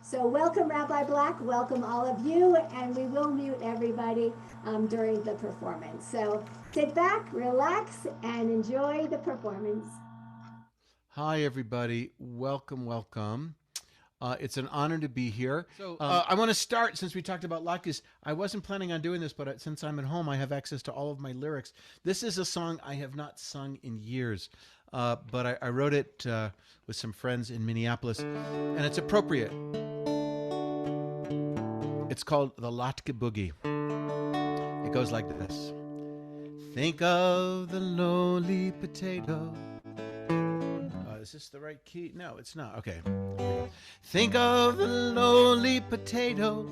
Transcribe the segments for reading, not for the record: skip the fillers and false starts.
So welcome Rabbi Black, welcome all of you, and we will mute everybody during the performance. So sit back, relax, and enjoy the performance. Hi, everybody. Welcome, welcome. It's an honor to be here. I want to start, since we talked about latkes. I wasn't planning on doing this, but since I'm at home, I have access to all of my lyrics. This is a song I have not sung in years, but I wrote it with some friends in Minneapolis, and it's appropriate. It's called the Latke Boogie. It goes like this. Think of the lowly potato. Is this the right key? No, it's not. Okay. Think of the lowly potato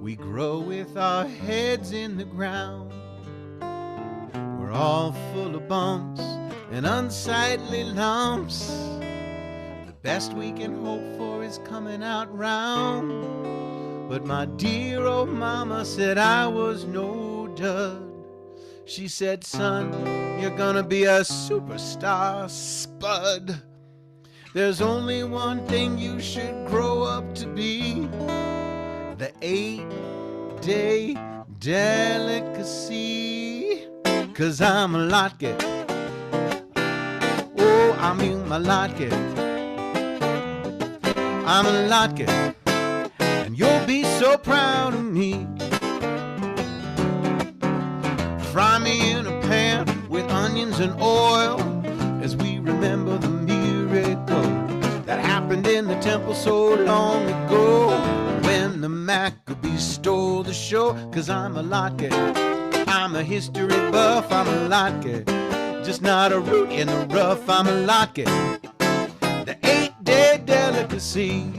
we grow with our heads in the ground. We're all full of bumps and unsightly lumps. The best we can hope for is coming out round. But my dear old mama said I was no dud. She said, son, you're gonna be a superstar spud. There's only one thing you should grow up to be, the 8-day delicacy. 'Cause I'm a latke. Oh, I mean my latke. I'm a latke, and you'll be so proud of me. Fry me in a pan with onions and oil as we remember the miracle that happened in the temple so long ago when the Maccabees stole the show. 'Cause I'm a latke, I'm a history buff, I'm a latke, just not a root in the rough. I'm a latke, the 8-day delicacy.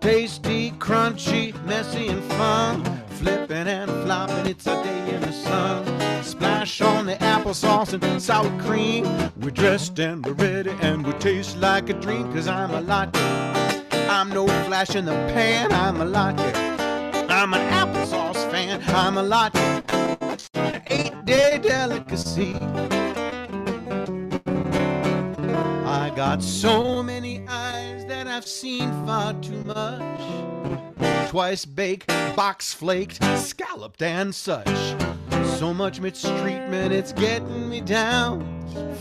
Tasty, crunchy, messy and fun, flipping and flopping, it's a day in the sun. Splash on the applesauce and sour cream. We're dressed and we're ready and we taste like a dream. 'Cause I'm a latke, I'm no flash in the pan. I'm a latke, I'm an applesauce fan. I'm a latke, an 8-day delicacy. I got so many eyes that I've seen far too much. Twice baked, box flaked, scalloped and such. So much mistreatment, it's getting me down.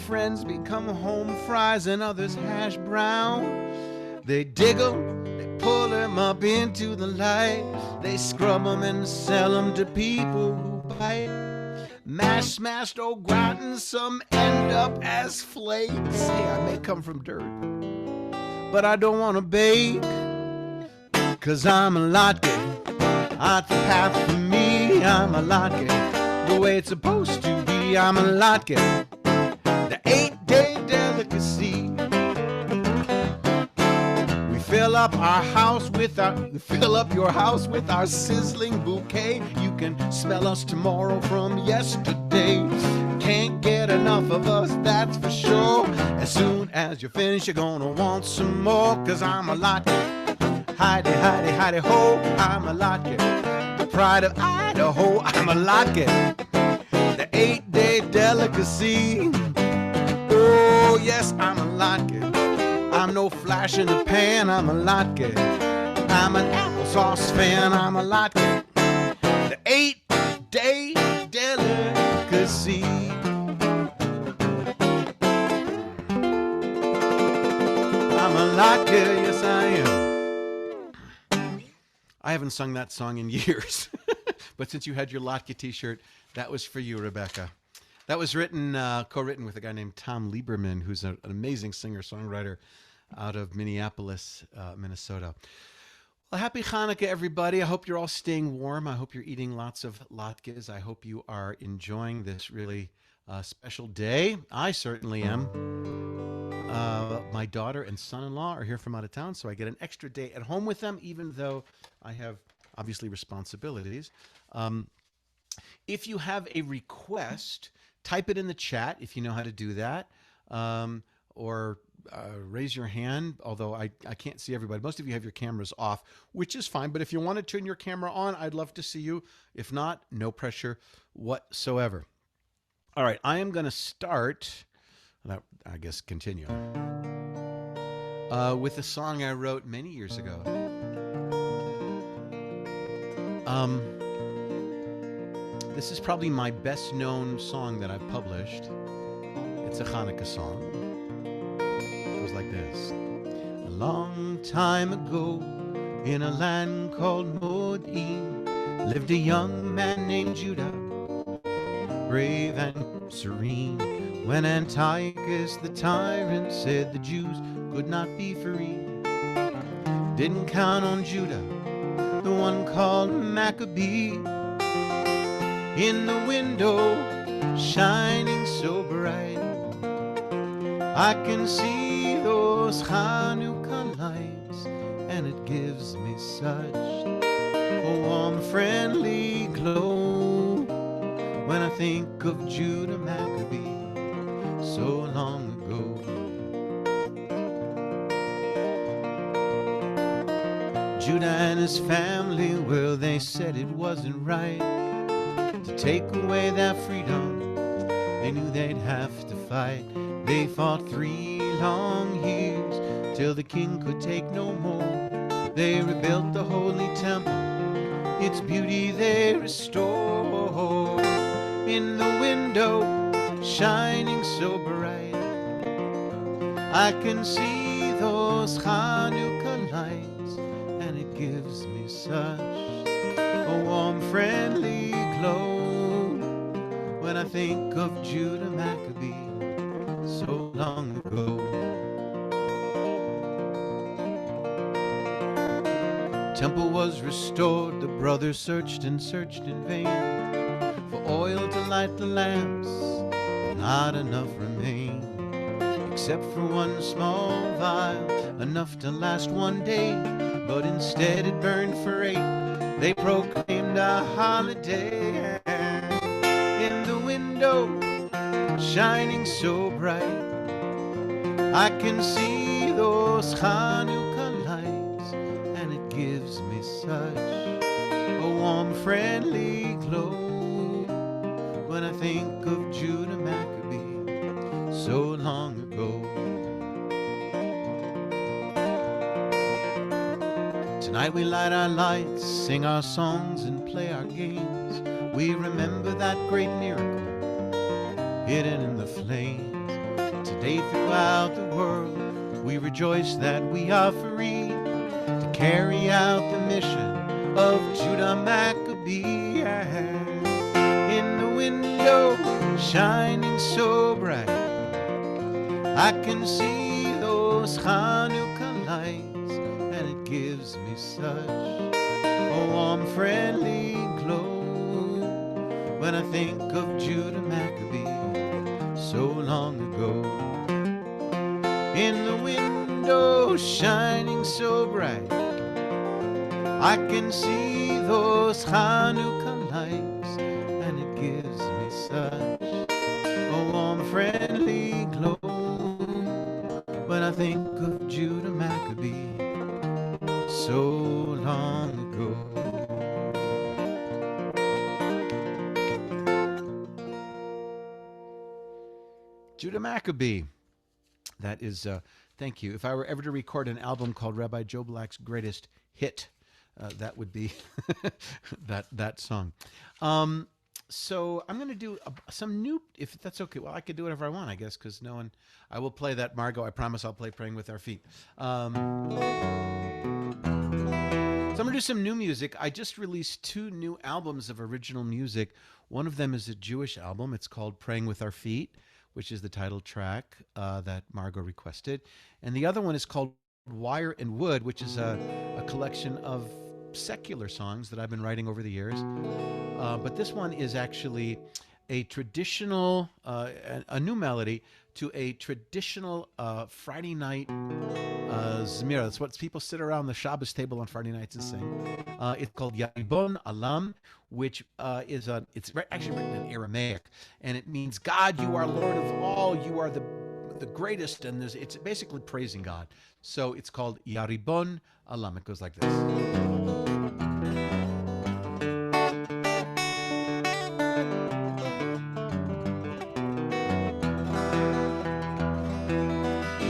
Friends become home fries and others hash brown. They dig 'em, they pull 'em up into the light. They scrub 'em and sell 'em to people who bite. Mashed, smashed, au gratin, some end up as flakes. Hey, I may come from dirt, but I don't want to bake. 'Cause I'm a latke, that's the path for me. I'm a latke, the way it's supposed to be. I'm a latke, the 8-day delicacy. We fill up your house with our sizzling bouquet. You can smell us tomorrow from yesterday. Can't get enough of us, that's for sure. As soon as you finish, you're gonna want some more. 'Cause I'm a latke, hidey, hidey, hidey, ho, I'm a latke, the pride of Idaho. I'm a latke, the 8-day delicacy. Oh, yes, I'm a latke. I'm no flash in the pan. I'm a latke, I'm an applesauce fan. I'm a latke, the 8-day delicacy. I'm a latke, yes I am. I haven't sung that song in years, but since you had your latke t-shirt, that was for you, Rebecca. That was co-written with a guy named Tom Lieberman, who's an amazing singer-songwriter out of Minneapolis, Minnesota. Well, happy Hanukkah, everybody. I hope you're all staying warm. I hope you're eating lots of latkes. I hope you are enjoying this really special day. I certainly am. My daughter and son-in-law are here from out of town, so I get an extra day at home with them, even though I have obviously responsibilities. If you have a request, type it in the chat if you know how to do that, or raise your hand, although I can't see everybody. Most of you have your cameras off, which is fine, but if you want to turn your camera on, I'd love to see you. If not, no pressure whatsoever. All right, I am going to start, I guess continue. with a song I wrote many years ago. Um, this is probably my best known song that I've published. It's a Hanukkah song. It goes like this. A long time ago, in a land called Modin, lived a young man named Judah, brave and serene. When Antiochus the tyrant said the Jews could not be free, didn't count on Judah, the one called Maccabee, in the window shining so bright. I can see those Hanukkah lights, and it gives me such a warm, friendly glow when I think of Judah Maccabee so long ago. Judah and his family, well, they said it wasn't right to take away their freedom. They knew they'd have to fight. They fought 3 long years till the king could take no more. They rebuilt the holy temple, its beauty they restored. In the window, shining so bright, I can see those Hanukkah lights, and it gives me such a warm, friendly glow when I think of Judah Maccabee so long ago. Temple was restored, the brothers searched and searched in vain for oil to light the lamps, not enough remained, except for one small vial, enough to last one day, but instead it burned for 8. They proclaimed a holiday. In the window, shining so bright, I can see those Hanukkah lights, and it gives me such a warm, friendly glow when I think of Judah Maccabee so long ago. Tonight we light our lights, sing our songs, and play our games. We remember that great miracle hidden in the flames. Today throughout the world we rejoice that we are free to carry out the mission of Judah Maccabee. In the window, shining so bright, I can see those Hanukkah lights, and it gives me such a warm, friendly glow when I think of Judah Maccabee so long ago. In the window, shining so bright, I can see those Hanukkah lights, and it gives me such a warm, friendly glow when I think of Judah Maccabee so long ago. Judah Maccabee. That is, thank you. If I were ever to record an album called Rabbi Joe Black's Greatest Hit, that would be that song. So I'm going to do some new, if that's okay. Well, I could do whatever I want, I guess, because no one, I will play that Margot. I promise I'll play Praying with Our Feet. So I'm going to do some new music. I just released 2 new albums of original music. One of them is a Jewish album. It's called Praying with Our Feet, which is the title track that Margot requested. And the other one is called Wire and Wood, which is a collection of secular songs that I've been writing over the years. But this one is actually a traditional, a new melody to a traditional Friday night Zmira. That's what people sit around the Shabbos table on Friday nights and sing. It's called Yaribon Alam, which is actually written in Aramaic, and it means God, you are Lord of all, you are the greatest, and it's basically praising God. So it's called Yaribon Alam. It goes like this.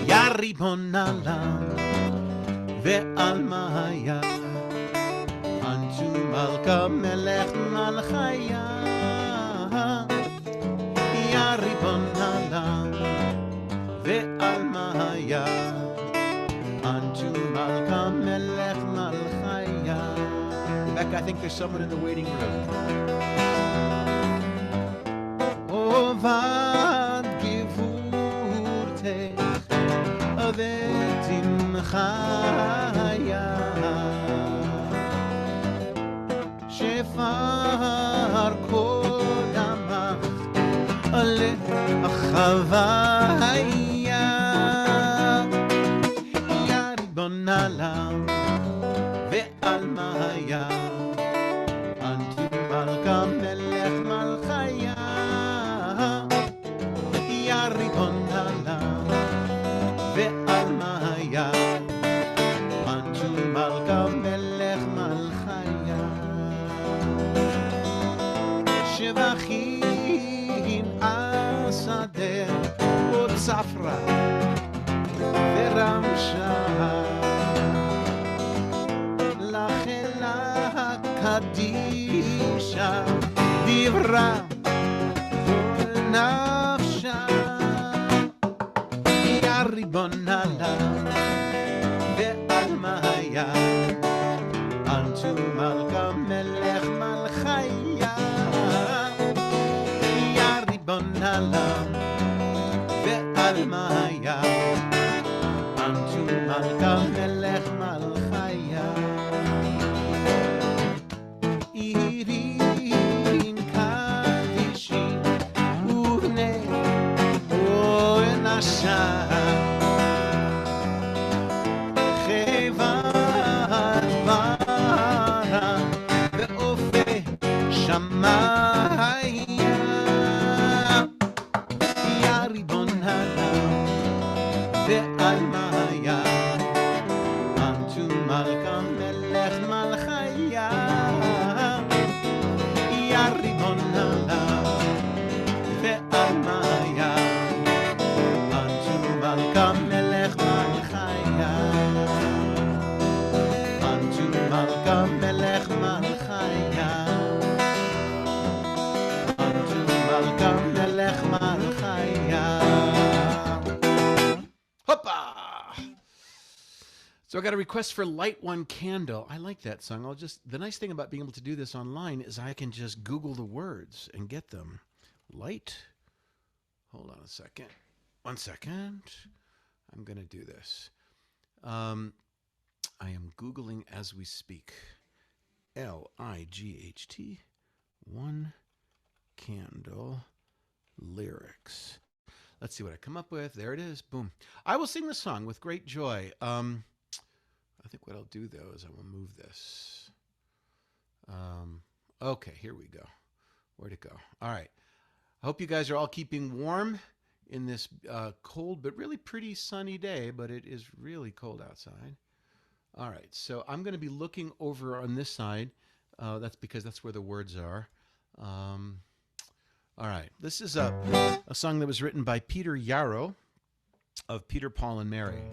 יא ריבון עולם ועל מאיה, unto מלכה מלך מלכיה, יא ריבון עולם ועל מאיה, unto מלכה מלך מלכיה. Rebecca, I think there's someone in the waiting room. Vad gevurtech vetimchaya shefar kol amach le'achavaya, ya ribon olam ve'al maya, unto malka melech malchaya, ya ribon olam ve'al maya, unto malka melech malchaya. Shevachim asadeh u'tzafra ve'ramsha, lachela kadisha divra kol nafsha, ya ribon olam ve'al maya, unto malka melech malchaya, ya ribon olam ve'al maya, unto malka melech malchaya. Irin kadishin uvnei oenasha, chevad bara ve'ofe shamaya, ya ribon olam ve'al maya, unto malka melech malchaya, ya ribon olam ve'al maya, unto malka melech malchaya, unto malka melech malchaya, unto malka melech malchaya. Hoppa! So I got a request for Light One Candle. I like that song. The nice thing about being able to do this online is I can just Google the words and get them. Hold on a second. 1 second. I'm going to do this. I am Googling as we speak. Light One Candle lyrics. Let's see what I come up with. There it is. Boom. I will sing the song with great joy. I think what I'll do, though, is I will move this. Okay, here we go. Where'd it go? All right. I hope you guys are all keeping warm in this cold but really pretty sunny day, but it is really cold outside. All right, so I'm going to be looking over on this side. That's because that's where the words are. All right, this is a song that was written by Peter Yarrow of Peter, Paul, and Mary.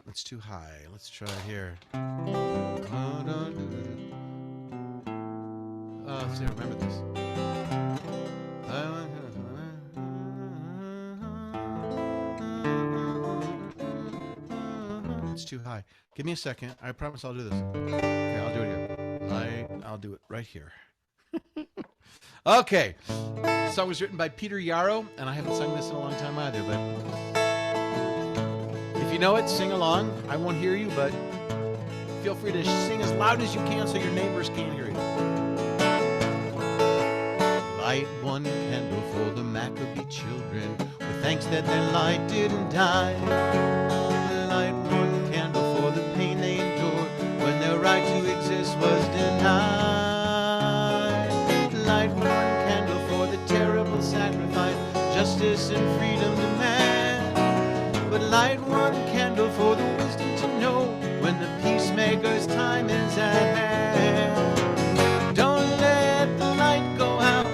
It's too high. Let's try it here. Let's see, I remember this. It's too high. Give me a second. I promise I'll do this. Okay, I'll do it here. I'll do it right here. Okay. The song was written by Peter Yarrow, and I haven't sung this in a long time either, but if you know it, sing along. I won't hear you, but feel free to sing as loud as you can so your neighbors can't hear you. Light one candle for the Maccabee children, with thanks that their light didn't die. Light one candle for the pain they endured when their right to exist was denied. Light one candle for the terrible sacrifice justice and freedom demand. But light one candle for the wisdom to know when the peacemaker's time is at hand. Don't let the light go out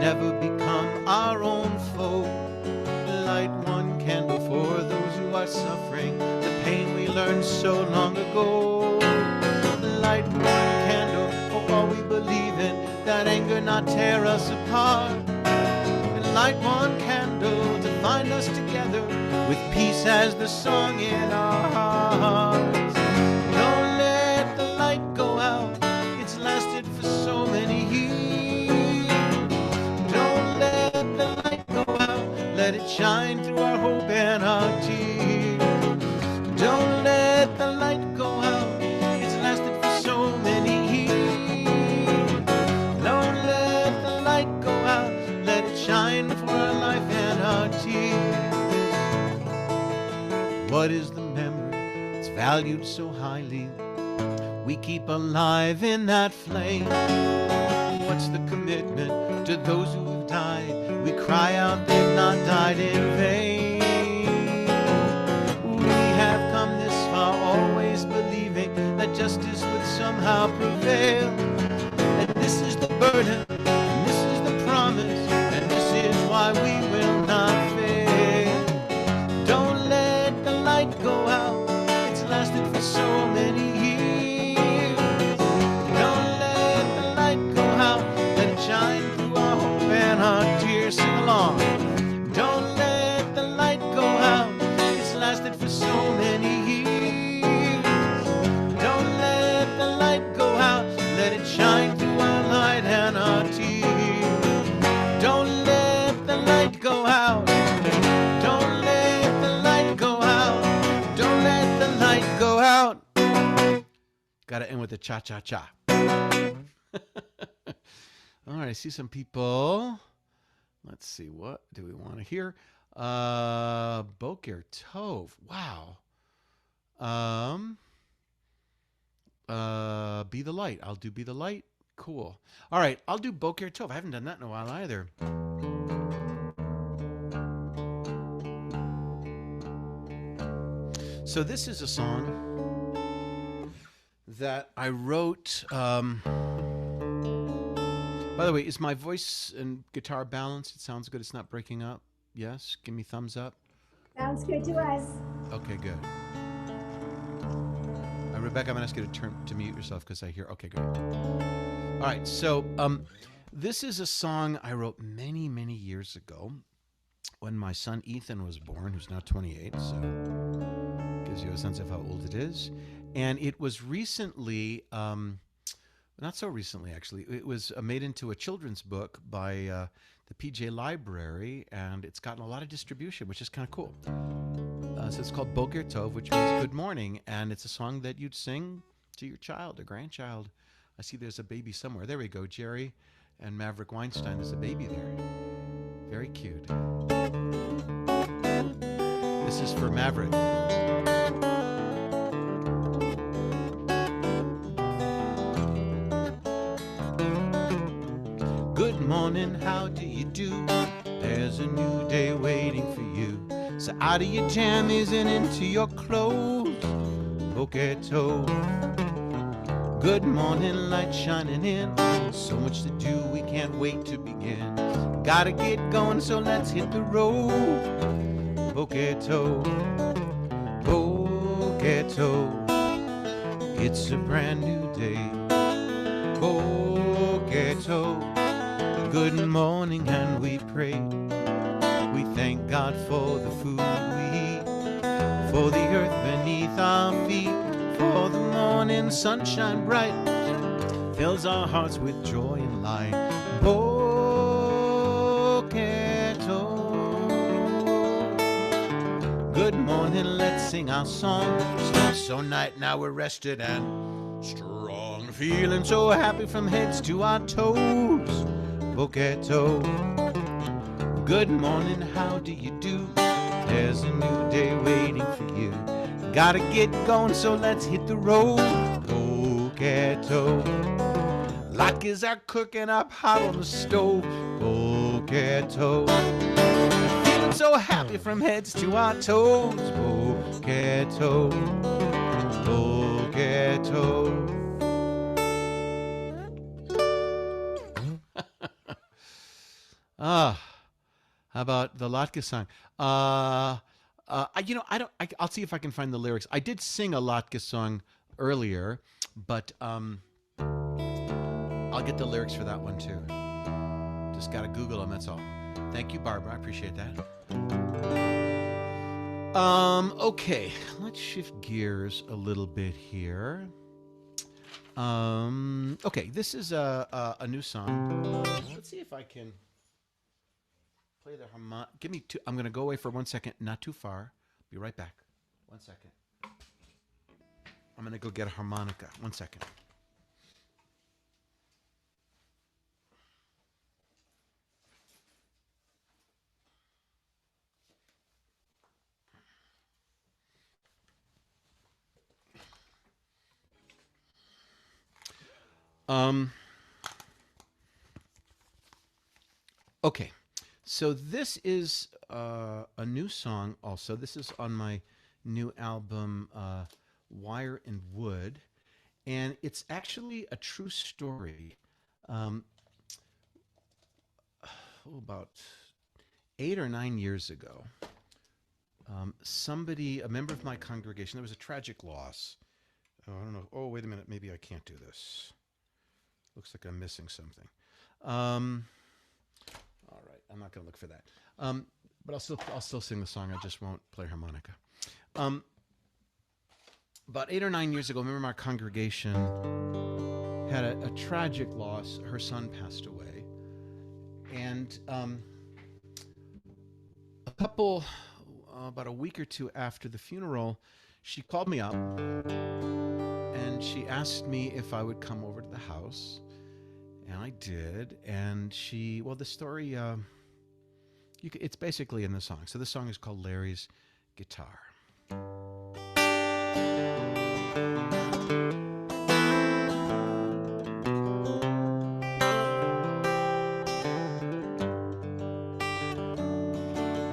never become our own foe. Light one candle for those who are suffering the pain we learned so long ago. Light one candle for all we believe in, that anger not tear us apart. And light one candle to find us together with peace as the song in our hearts. Don't let the light go out, it's lasted for so many years. Don't let the light go out, let it shine through our hope and our tears. Don't let the light go out, it's lasted for so many years. Don't let the light go out, let it shine for our life and our tears. What is the memory that's valued so highly we keep alive in that flame? What's the commitment to those who have died? We cry out they've not died in vain. We have come this far, always believing that justice would somehow prevail. And this is the burden, and this is the promise, and this is why we will not fail. Don't let the light go out, it's lasted for so many years. Don't let the light go out, let it shine through our hope and our tears. Sing along. Don't let the light go out, it's lasted for so many years. Don't let the light go out, let it shine through our light and our tears. Don't let the light go out, don't let the light go out, don't let the light go out. Gotta end with a cha-cha-cha. All right, I see some people. Let's see, what do we want to hear? Boker Tov. Wow. Be the Light. I'll do Be the Light. Cool. All right, I'll do Boker Tov. I haven't done that in a while either. So this is a song that I wrote. By the way, is my voice and guitar balanced? It sounds good. It's not breaking up. Yes? Give me thumbs up. Sounds good to us. Okay, good. Rebecca, I'm going to ask you to mute yourself because I hear. Okay, good. All right, so this is a song I wrote many, many years ago when my son Ethan was born, who's now 28, so gives you a sense of how old it is. And it was recently, not so recently actually, it was made into a children's book by the PJ Library, and it's gotten a lot of distribution, which is kind of cool. So it's called Boker Tov, which means good morning, and it's a song that you'd sing to your child or grandchild. I see there's a baby somewhere. There we go, Jerry and Maverick Weinstein. There's a baby there. Very cute. This is for Maverick. Good morning, how do you do? There's a new day waiting for you. So out of your jammies and into your clothes, Boker Tov. Good morning, light shining in. So much to do, we can't wait to begin. Gotta get going, so let's hit the road. Boker Tov, Boker Tov. It's a brand new day. Boker Tov. Good morning, and we pray. We thank God for the food we eat, for the earth beneath our feet, for the morning sunshine bright, fills our hearts with joy and light. Boker Tov. Good morning, let's sing our song. Slept so night, now we're rested and strong, feeling so happy from heads to our toes. Boker Tov. Good morning, how do you do? There's a new day waiting for you. Gotta get going, so let's hit the road. Boker Tov. Latkes are cooking up hot on the stove. Boker Tov. Feeling so happy from heads to our toes. Boker Tov. Boker Tov. Ah, how about the Latka song? I'll see if I can find the lyrics. I did sing a Latka song earlier, but I'll get the lyrics for that one too. Just gotta Google them. That's all. Thank you, Barbara. I appreciate that. Okay, let's shift gears a little bit here. Okay, this is a new song. Let's see if I can play the harmonic. Give me two. I'm gonna go away for 1 second, not too far. Be right back. 1 second. I'm gonna go get a harmonica. 1 second. Okay, so this is a new song also. This is on my new album, Wire and Wood, and it's actually a true story. About 8 or 9 years ago, a member of my congregation, there was a tragic loss. Oh, I don't know. Oh, wait a minute. Maybe I can't do this. Looks like I'm missing something. All right, I'm not going to look for that. But I'll still sing the song. I just won't play harmonica. About 8 or 9 years ago, a member of my congregation had a tragic loss. Her son passed away, and about a week or two after the funeral, she called me up and she asked me if I would come over to the house, and I did. And the story, it's basically in the song. So the song is called Larry's Guitar.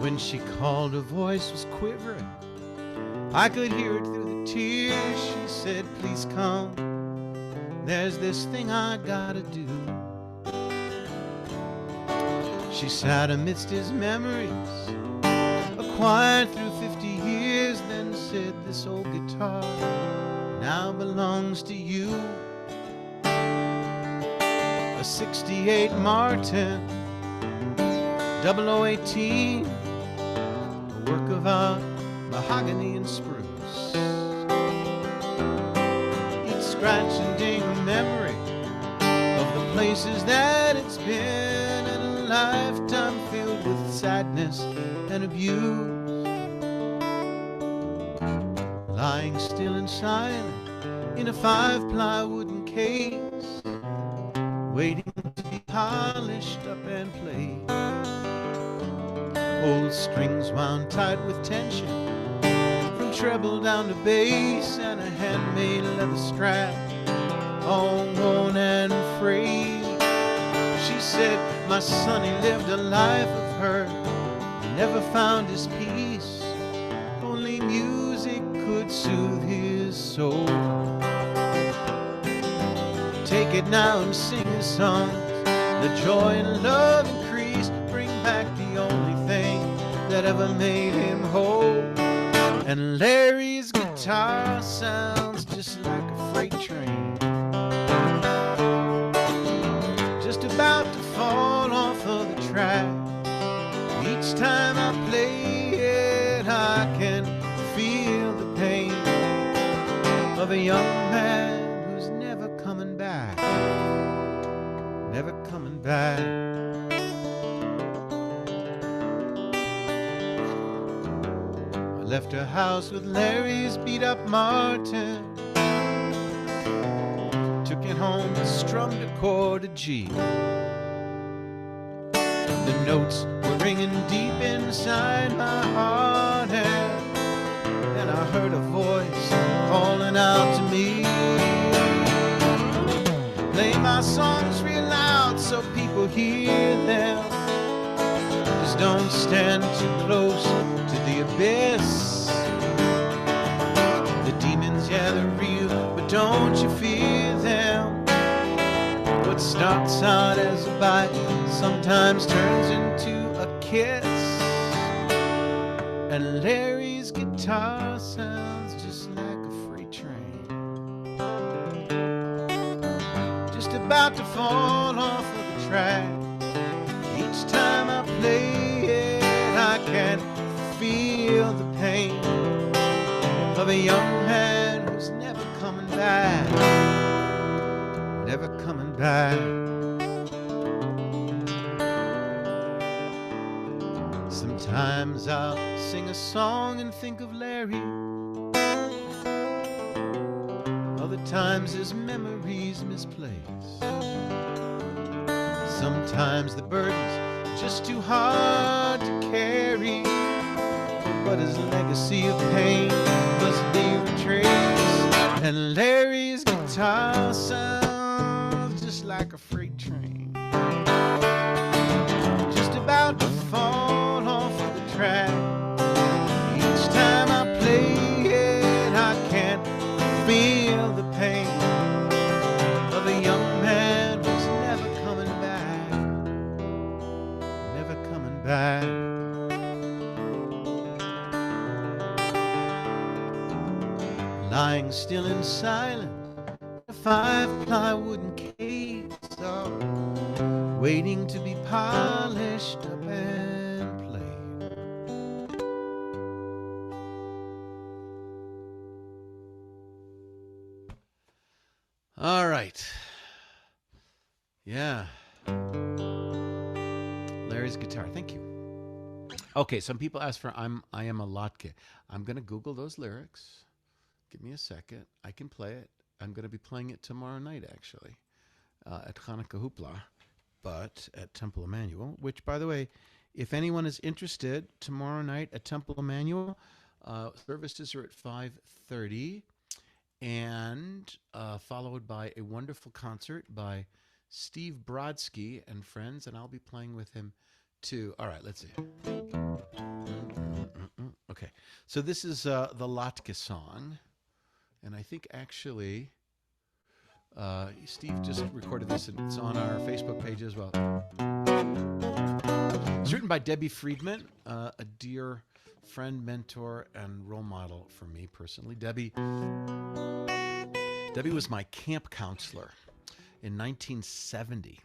When she called, her voice was quivering. I could hear it through the tears. She said, "Please come. There's this thing I gotta do." She sat amidst his memories, acquired through 50 years, then said, "This old guitar now belongs to you." A 68 Martin 0018, a work of art, mahogany and spruce. Each scratch and ding a memory of the places that it's been, and a lifetime filled with sadness and abuse. Lying still and silent in a 5-ply wooden case, waiting to be polished up and played. Old strings wound tight with tension, from treble down to bass, and a handmade leather strap, all worn and frayed. She said, "My son, he lived a life of hurt. He never found his peace. Only music could soothe his soul. Take it now and sing his songs. The joy and love increase. Bring back the only thing that ever made him whole." And Larry's guitar sounds just like a freight train, just about to fall off of the track. Each time I play it, I can feel the pain of a young man who's never coming back, never coming back. I left her house with Larry's beat up Martin, took it home and strummed a chord of G. The notes were ringing deep inside my heart, and then I heard a voice calling out to me. Play my songs real loud so people hear them. Just don't stand too close to the abyss. The demons, yeah, they're real, but don't you fear them. What starts out as a bite sometimes turns into a kiss, and Larry's guitar sounds just like a freight train, just about to fall off of the track. Each time I play it, I can feel the pain of a young man who's never coming back, never coming back. Sometimes I'll sing a song and think of Larry. Other times his memories misplaced. Sometimes the burden's just too hard to carry, but his legacy of pain must be retraced. And Larry's guitar sounds just like a freight train, just about to fall off of the track. Each time I play it, I can't feel the pain of a young man who's never coming back, never coming back. Lying still and silent, a 5-ply wooden case, waiting to be polished up and played. All right. Yeah. Larry's guitar. Thank you. Okay, some people ask for I Am a Latke. I'm going to Google those lyrics. Give me a second. I can play it. I'm going to be playing it tomorrow night, actually, at Hanukkah Hoopla, but at Temple Emmanuel, which, by the way, if anyone is interested, tomorrow night at Temple Emmanuel, services are at 5:30, and followed by a wonderful concert by Steve Brodsky and friends, and I'll be playing with him too. All right, let's see. Okay, so this is the Latke song. And I think actually Steve just recorded this, and it's on our Facebook page as well. It's written by Debbie Friedman, a dear friend, mentor, and role model for me personally. Debbie was my camp counselor in 1970.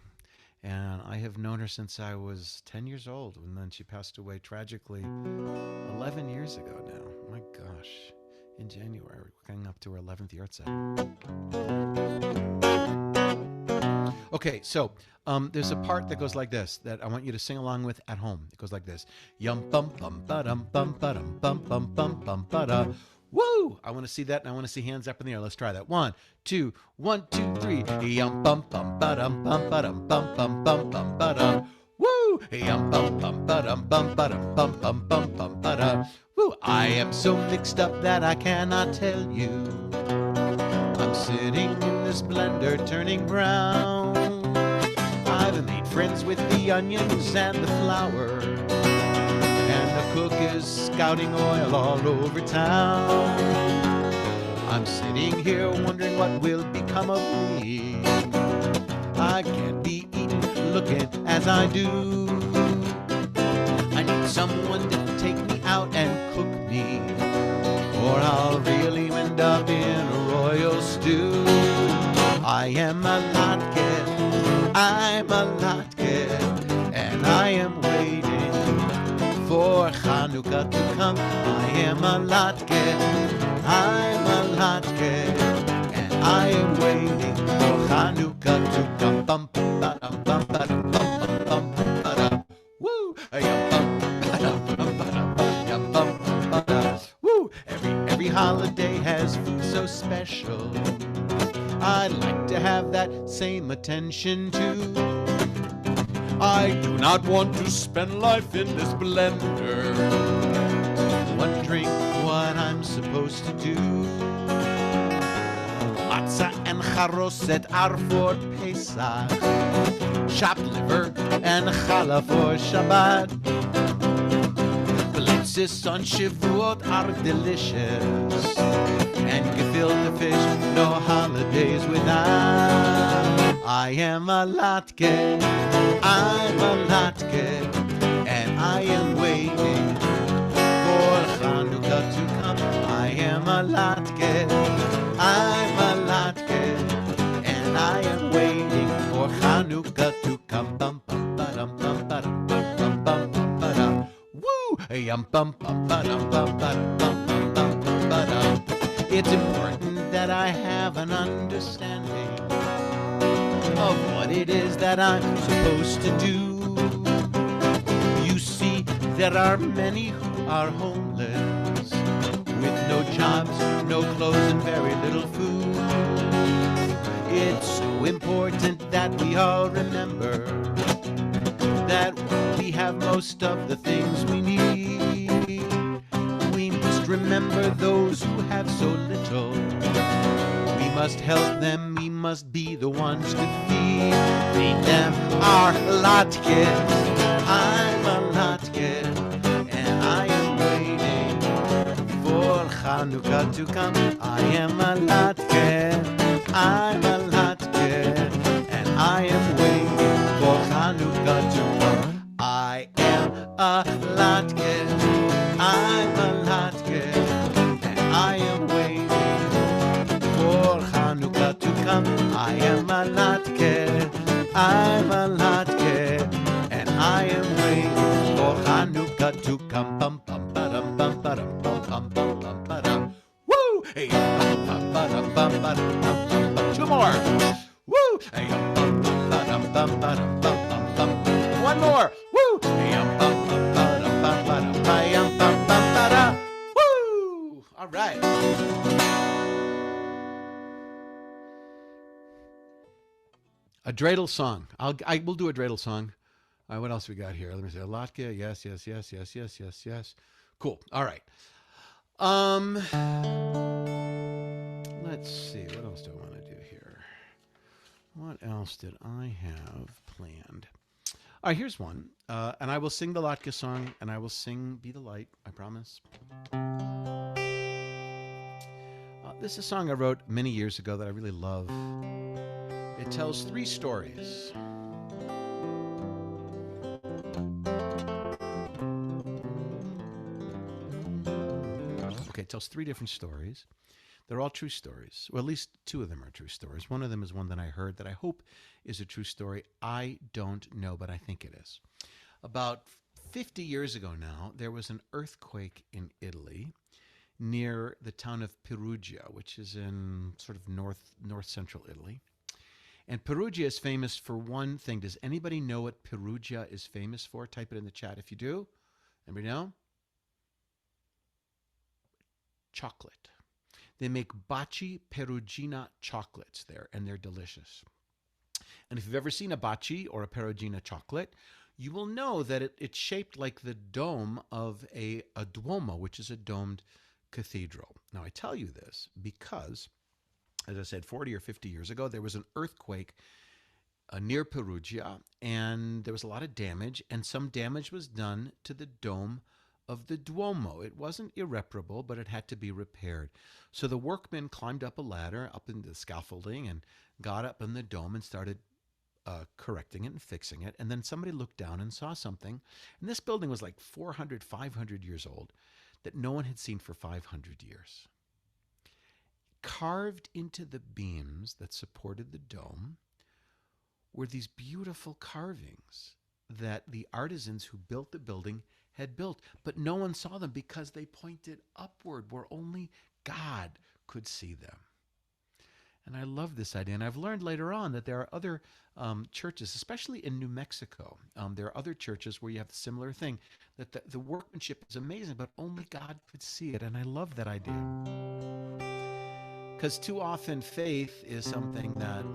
And I have known her since I was 10 years old, and then she passed away tragically 11 years ago now. My gosh. In January, we're coming up to our 11th yard sale. Okay, so there's a part that goes like this that I want you to sing along with at home. It goes like this: yum bum bum ba dum bum ba dum bum bum bum bum ba da. Woo! I want to see that, and I want to see hands up in the air. Let's try that. 1, 2, 1, 2, 3. Yum bum bum ba dum bum ba dum bum bum bum bum ba da. Woo! Yum bum bum ba dum bum ba dum bum bum bum bum ba da. Woo! I am so mixed up that I cannot tell you. I'm sitting in this blender turning brown. I've made friends with the onions and the flour, and the cook is scouting oil all over town. I'm sitting here wondering what will become of me. I can't be eaten looking as I do. I need someone to take me out and cook me, or I'll really end up in a royal stew. I am a Latke, I'm a Latke, and I am waiting for Hanukkah to come. I am a Latke, I'm a Latke, and I am waiting for Hanukkah to come. Bum ba dum bum ba dum bum bum bum ba da. Woo! Woo! Every holiday has food so special. I'd like to have that same attention too. I do not want to spend life in this blender, wondering what I'm supposed to do. Matzah and charoset are for Pesach, chopped liver and challah for Shabbat. Blitzes on Shavuot are delicious, and gefilte fish, no holidays without. I am a latke, I'm a latke, and I am waiting for Hanukkah to come. I am a latke, I'm a latke, and I am waiting for Hanukkah to come. Bum bum ba-dum bum ba-dum bum bum bum bum ba-dum. Woo! Yum bum bum ba-dum bum ba-dum bum bum bum bum ba-dum. It's important that I have an understanding of what it is that I'm supposed to do. You see, there are many who are homeless, with no jobs, no clothes, and very little food. It's so important that we all remember that we have most of the things we need. We must remember those who have so little. We must help them, we must be the ones to feed them. Our latkes, I'm a latke, and I am waiting for Hanukkah to come. I am a latke, I'm a latke, and I am waiting for Hanukkah to come. I am a latke, I'm a latke, and I am waiting for Hanukkah to come. I am a latke, I'm a latke, and I am waiting for Hanukkah to come. Bum bum ba-dum bum ba-dum bum bum bum bum ba-dum. Woo! Hey, bum bum ba-dum bum ba-dum bum bum bum. Two more. Woo! Hey, bum bum ba-dum bum ba-dum bum bum bum. One more. Woo! Hey, bum bum ba-dum bum ba-dum bum bum bum ba-dum. Woo! All right. A dreidel song. I will do a dreidel song. What else we got here? Let me see. A latke. Yes. Cool. All right. Let's see. What else do I want to do here? What else did I have planned? All right, here's one. And I will sing the latke song, and I will sing Be the Light, I promise. This is a song I wrote many years ago that I really love. It tells three stories. Okay, it tells three different stories. They're all true stories. Well, at least two of them are true stories. One of them is one that I heard that I hope is a true story. I don't know, but I think it is. About 50 years ago now, there was an earthquake in Italy near the town of Perugia, which is in sort of north-central Italy. And Perugia is famous for one thing. Does anybody know what Perugia is famous for? Type it in the chat if you do. Anybody know? Chocolate. They make baci Perugina chocolates there, and they're delicious. And if you've ever seen a baci or a Perugina chocolate, you will know that it's shaped like the dome of a Duomo, which is a domed cathedral. Now, I tell you this because, as I said, 40 or 50 years ago, there was an earthquake near Perugia, and there was a lot of damage, and some damage was done to the dome of the Duomo. It wasn't irreparable, but it had to be repaired. So the workmen climbed up a ladder, up into the scaffolding, and got up in the dome and started correcting it and fixing it. And then somebody looked down and saw something. And this building was like 400, 500 years old that no one had seen for 500 years. Carved into the beams that supported the dome were these beautiful carvings that the artisans who built the building had built, but no one saw them because they pointed upward where only God could see them. And I love this idea. And I've learned later on that there are other churches, especially in New Mexico. There are other churches where you have the similar thing, that the workmanship is amazing, but only God could see it. And I love that idea. Because too often faith is something that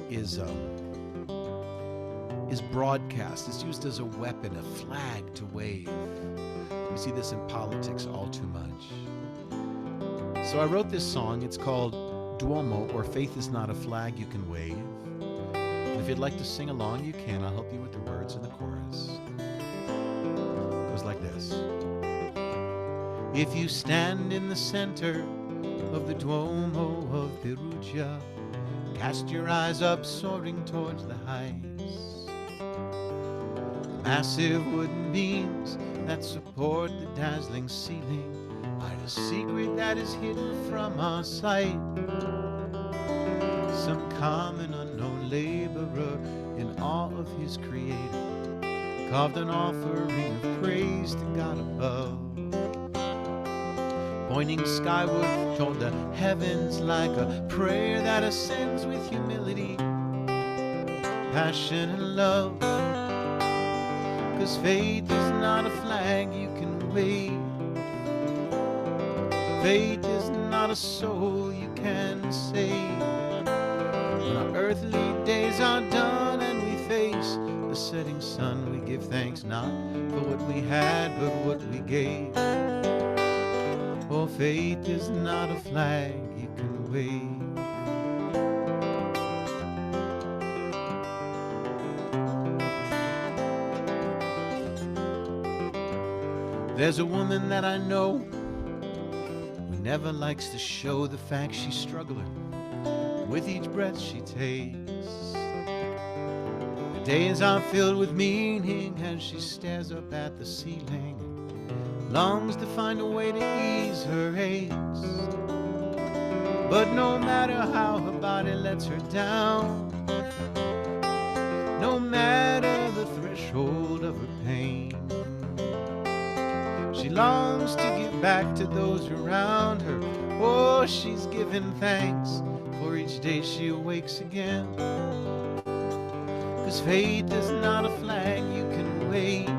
is broadcast. It's used as a weapon, a flag to wave. We see this in politics all too much. So I wrote this song. It's called Duomo, or Faith is Not a Flag You Can Wave. And if you'd like to sing along, you can. I'll help you with the words in the chorus. It goes like this. If you stand in the center of the Duomo of Perugia, Cast your eyes up, soaring towards the heights. Massive wooden beams that support the dazzling ceiling hide a secret that is hidden from our sight. Some common unknown laborer in awe of his creator carved an offering of praise to God above. Pointing skyward toward the heavens like a prayer that ascends with humility, passion and love. 'Cause faith is not a flag you can wave. Faith is not a soul you can save. When our earthly days are done and we face the setting sun, we give thanks not for what we had, but what we gave. For faith is not a flag you can wave. There's a woman that I know who never likes to show the fact she's struggling with each breath she takes. The days are filled with meaning as she stares up at the ceiling, longs to find a way to ease her aches. But no matter how her body lets her down, no matter the threshold of her pain, she longs to give back to those around her. Oh, she's given thanks for each day she awakes again. 'Cause faith is not a flag you can wave.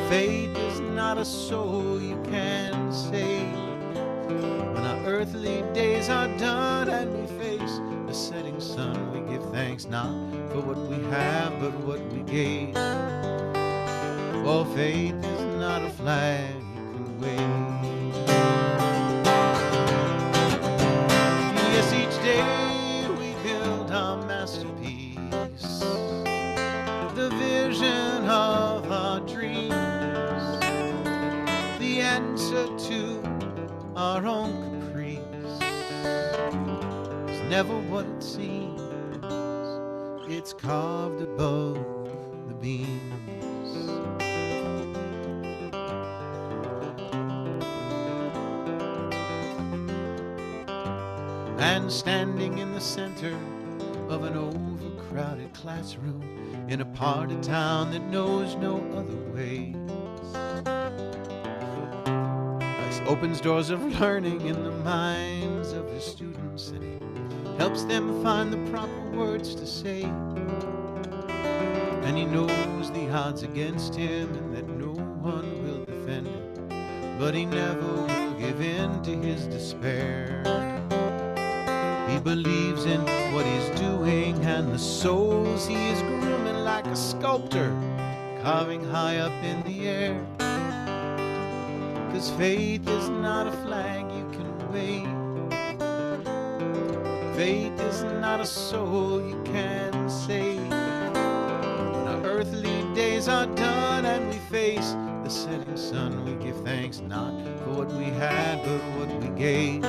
Faith is not a soul you can save. When our earthly days are done and we face the setting sun, we give thanks not for what we have, but what we gave. Oh, faith is not a flag you can wave. Yes, each day we build our masterpiece, the vision of our dreams, the answer to our own caprice. It's never what it seems, it's carved above the beams. And standing in the center of an overcrowded classroom in a part of town that knows no other way, Christ opens doors of learning in the minds of his students, and he helps them find the proper words to say. And he knows the odds against him and that no one will defend him, but he never will give in to his despair. He believes in what he's doing and the souls he is grooming like a sculptor, carving high up in the air. 'Cause faith is not a flag you can wave. Faith is not a soul you can save. When our earthly days are done and we face the setting sun, we give thanks not for what we had, but what we gave.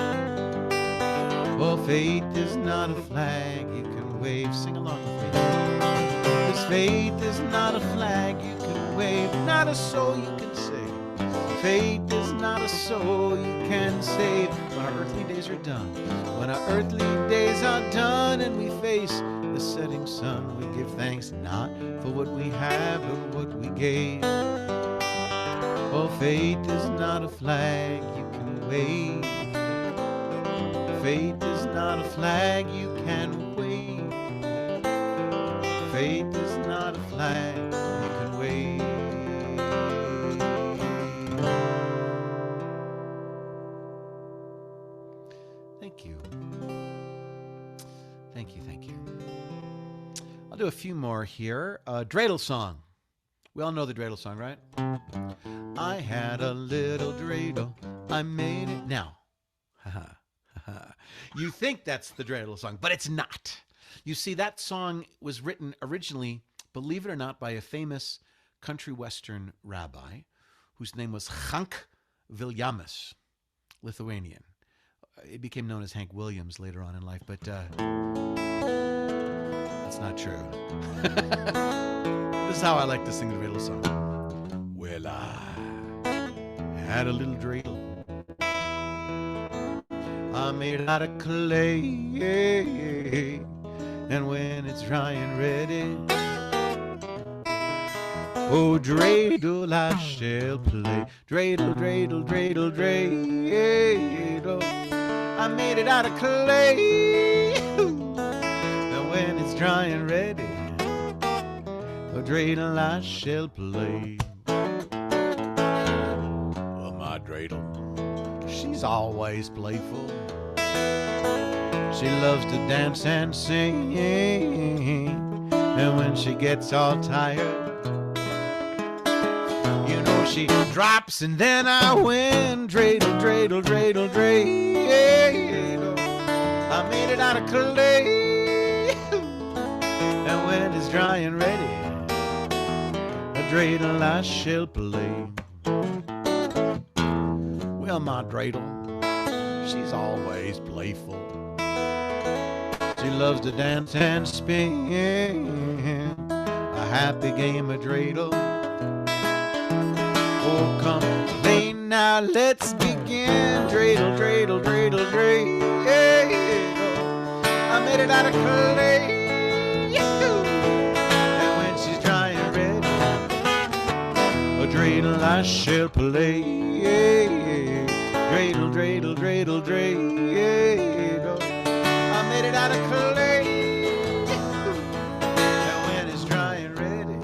Oh, faith is not a flag you can wave. Sing along with me. 'Cause faith is not a flag you can wave, not a soul you can save. Faith is not a soul you can save. When our earthly days are done, when our earthly days are done and we face the setting sun, we give thanks not for what we have, but what we gave. Oh, faith is not a flag you can wave. Faith is not a flag you can wave. Faith is not a flag you can wave. Thank you. Thank you, thank you. I'll do a few more here. Dreidel song. We all know the dreidel song, right? I had a little dreidel, I made it now. Haha. You think that's the dreidel song, but it's not. You see, that song was written originally, believe it or not, by a famous country western rabbi whose name was Chank Viljamas, Lithuanian. It became known as Hank Williams later on in life, but that's not true. This is how I like to sing the dreidel song. Well, I had a little dreidel. I made it out of clay, and when it's dry and ready, oh, dreidel I shall play. Dreidel, dreidel, dreidel, dreidel. I made it out of clay, and when it's dry and ready, oh, dreidel I shall play. Well, my dreidel, she's always playful. She loves to dance and sing, and when she gets all tired, you know she drops and then I win. Dreidel, dreidel, dreidel, dreidel. I made it out of clay, and when it's dry and ready, a dreidel I shall play. Well, my dreidel, she's always playful. She loves to dance and spin, a happy game of dreidel. Oh, come play now, let's begin. Dreidel, dreidel, dreidel, dreidel. I made it out of clay, and when she's dry and ready, a dreidel I shall play. Dreidel, dreidel, dreidel, dreidel. I made it out of clay, and when it's dry and ready,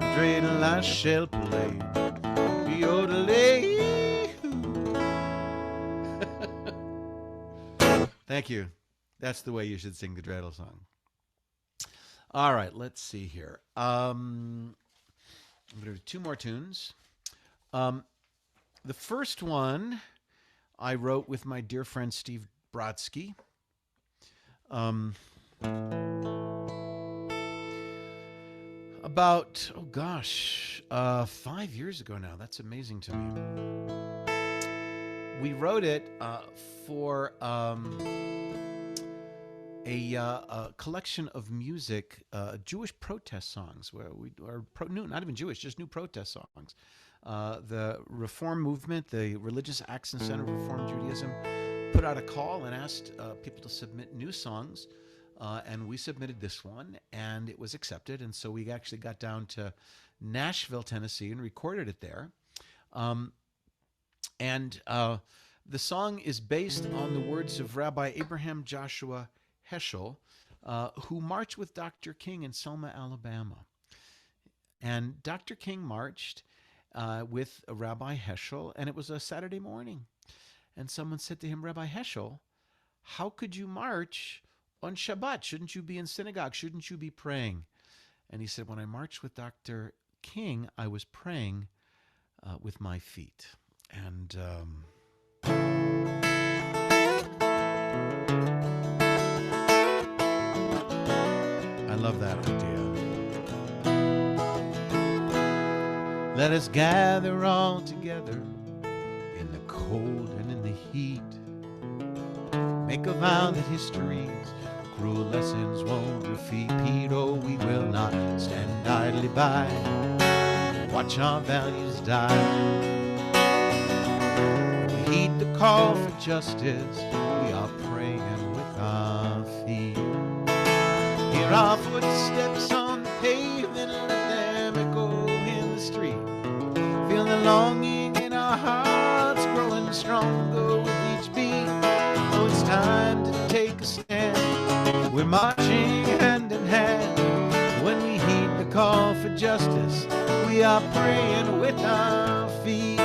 a dreidel I shall play. Yodelay. Thank you. That's the way you should sing the dreidel song. All right, let's see here. I'm going to do two more tunes. The first one I wrote with my dear friend Steve Brodsky. About, 5 years ago now. That's amazing to me. We wrote it for a collection of music, Jewish protest songs, where not even Jewish, just new protest songs. The Reform movement, the Religious Action Center of Reform Judaism, put out a call and asked people to submit new songs. And we submitted this one, and it was accepted. And so we actually got down to Nashville, Tennessee, and recorded it there. The song is based on the words of Rabbi Abraham Joshua Heschel, who marched with Dr. King in Selma, Alabama. And Dr. King marched with Rabbi Heschel, and it was a Saturday morning. And someone said to him, Rabbi Heschel, how could you march on Shabbat? Shouldn't you be in synagogue? Shouldn't you be praying? And he said, when I marched with Dr. King, I was praying with my feet. And I love that idea. Let us gather all together in the cold and in the heat. Make a vow that history's cruel lessons won't repeat. Oh, we will not stand idly by, watch our values die. We heed the call for justice, we are praying with our feet. Hear our footsteps on the pavement, let them echo in the street. Feel the longing in our hearts growing stronger with each beat. Oh, it's time to take a stand. We're marching hand in hand. When we heed the call for justice, we are praying with our feet.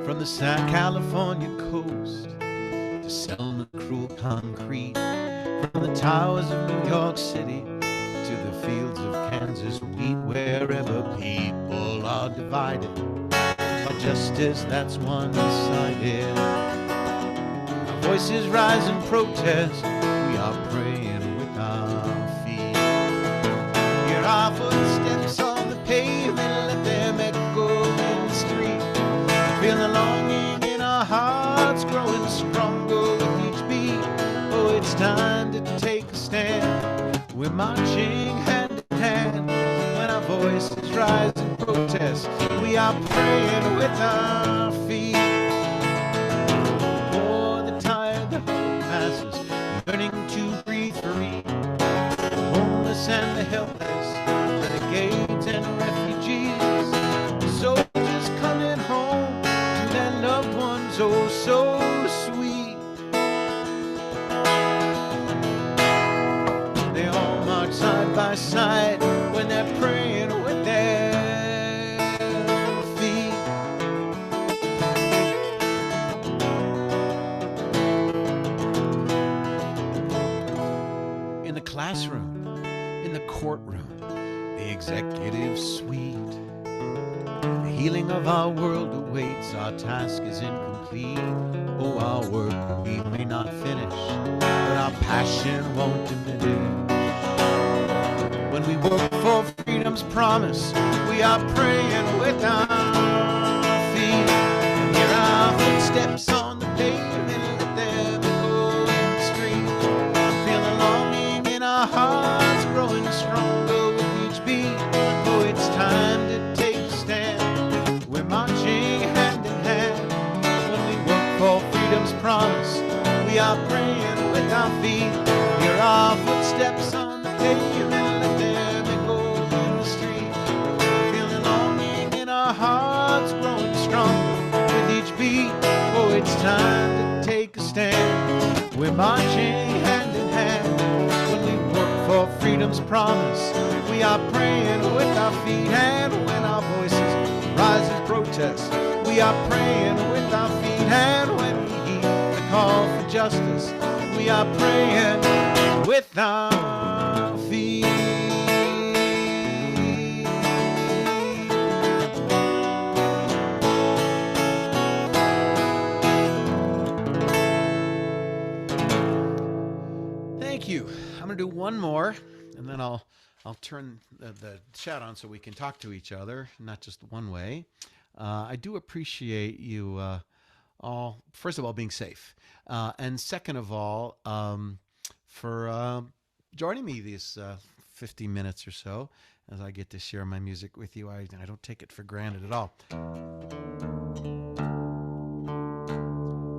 From the South California coast to Selma, cruel concrete, from the towers of New York City to the fields of Kansas wheat, wherever people are divided by justice that's one-sided. Our voices rise in protest, we are praying with our feet. our footsteps on the pavement, let them echo in the street. Feel the longing in our hearts growing stronger with each beat. Oh, it's time to take a stand. We're marching hand in hand. When our voices rise in protest, we are praying with our feet. For the tired, the masses yearning to breathe free. The homeless and the helpless, renegades and refugees. Soldiers coming home to their loved ones, oh so sweet. They all march side by side when they're praying with their feet. In the classroom, in the courtroom, the executive suite. The healing of our world awaits, our task is incomplete. Oh, our work we may not finish, but our passion won't diminish. When we work for freedom's promise, we are praying with our feet. And hear our footsteps on the pavement, let them echo in the street. Feel the longing in our hearts growing stronger with each beat. Oh, it's time to take a stand. We're marching hand in hand. When we work for freedom's promise, we are praying with our feet. Hear our footsteps on the pavement, let them echo in the street. Feel the longing in our hearts growing stronger with each beat. Oh, it's time to take a stand. We're marching hand in hand. When we work for freedom's promise, we are praying with our feet. And when our voices rise in protest, we are praying with our feet. And when we heed the call for justice, we are praying with our feet. Thank you. I'm going to do one more, and then I'll turn the chat on so we can talk to each other, not just one way. I do appreciate you all, first of all, being safe. And second of all, for joining me these 50 minutes or so as I get to share my music with you. I don't take it for granted at all.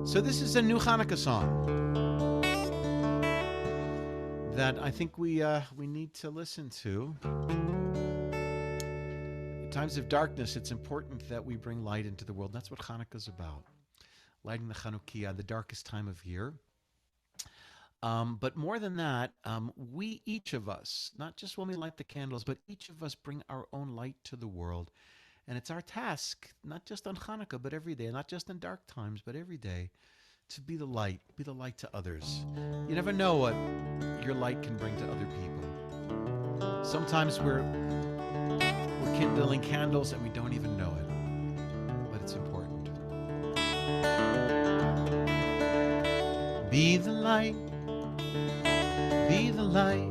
So this is a new Hanukkah song that I think we need to listen to. In times of darkness, it's important that we bring light into the world. That's what Hanukkah's about. Lighting the Hanukkah, the darkest time of year. But more than that, we, each of us, not just when we light the candles, but each of us bring our own light to the world. And it's our task, not just on Hanukkah, but every day, not just in dark times, but every day, to be the light to others. You never know what your light can bring to other people. Sometimes we're kindling candles and we don't even know it, but it's important. Be the light, be the light.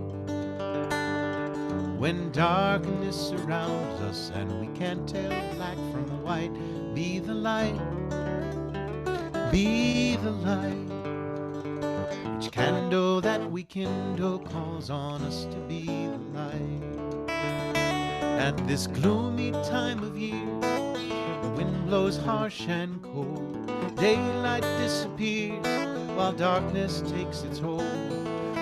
When darkness surrounds us and we can't tell black from white, be the light, be the light. Each candle that we kindle calls on us to be the light. At this gloomy time of year, the wind blows harsh and cold. Daylight disappears while darkness takes its hold.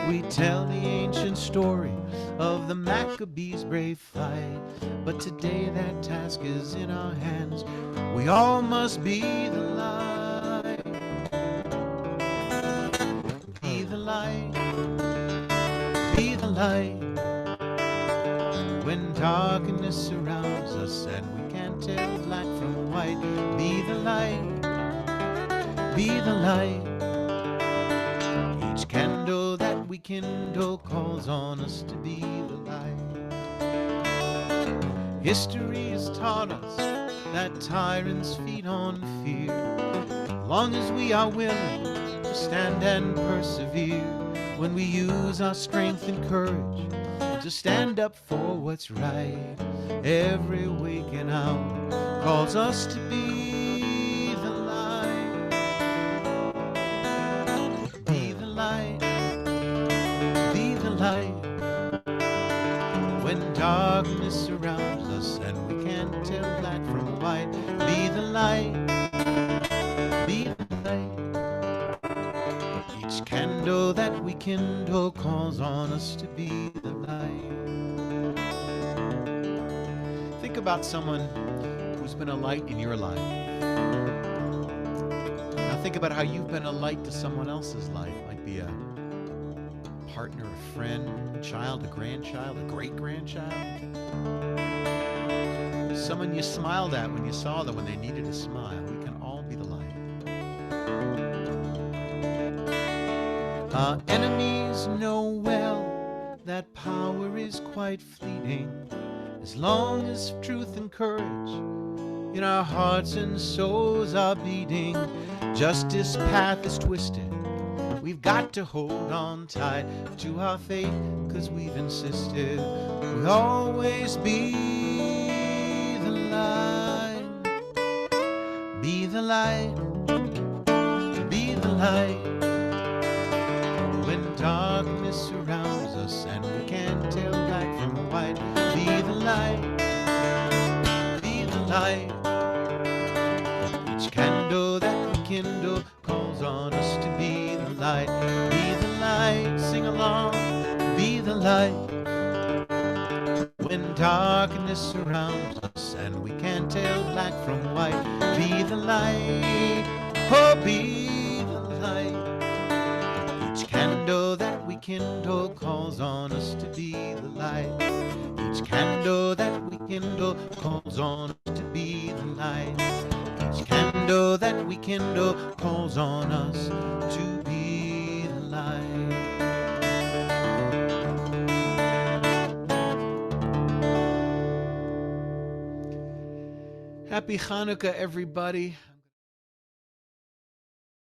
We tell the ancient story of the Maccabees' brave fight, but today that task is in our hands. We all must be the light. Be the light, be the light. When darkness surrounds us and we can't tell black from white, be the light, be the light. Each candle that we kindle calls on us to be the light. History has taught us that tyrants feed on fear. As long as we are willing to stand and persevere, when we use our strength and courage to stand up for what's right. Every waking hour calls us to be the light. Be the light. Be the light. When darkness surrounds us and we can't tell black from white, be the light. Be the light. Each candle that we kindle calls on us to be the light. Think about someone who's been a light in your life. Now think about how you've been a light to someone else's life. It might be a partner, a friend, a child, a grandchild, a great-grandchild. Someone you smiled at when you saw them when they needed a smile. We can all be the light. Our enemies know well that power is quite fleeting. As long as truth and courage in our hearts and souls are beating, justice path is twisted. We've got to hold on tight to our faith, 'cause we've insisted we'll always be the light. Be the light. Be the light. When darkness surrounds us and we can't tell black from white, be the light. Be the light. Each candle that we kindle calls on us to be the light. Be the light. Sing along. Be the light. When darkness surrounds us and we can't tell black from white, be the light. Oh, be the light. Each candle that we kindle calls on us to be the light. Each candle that we kindle calls on us to be the light. Each candle that we kindle calls on us to be the light. Happy Hanukkah, everybody.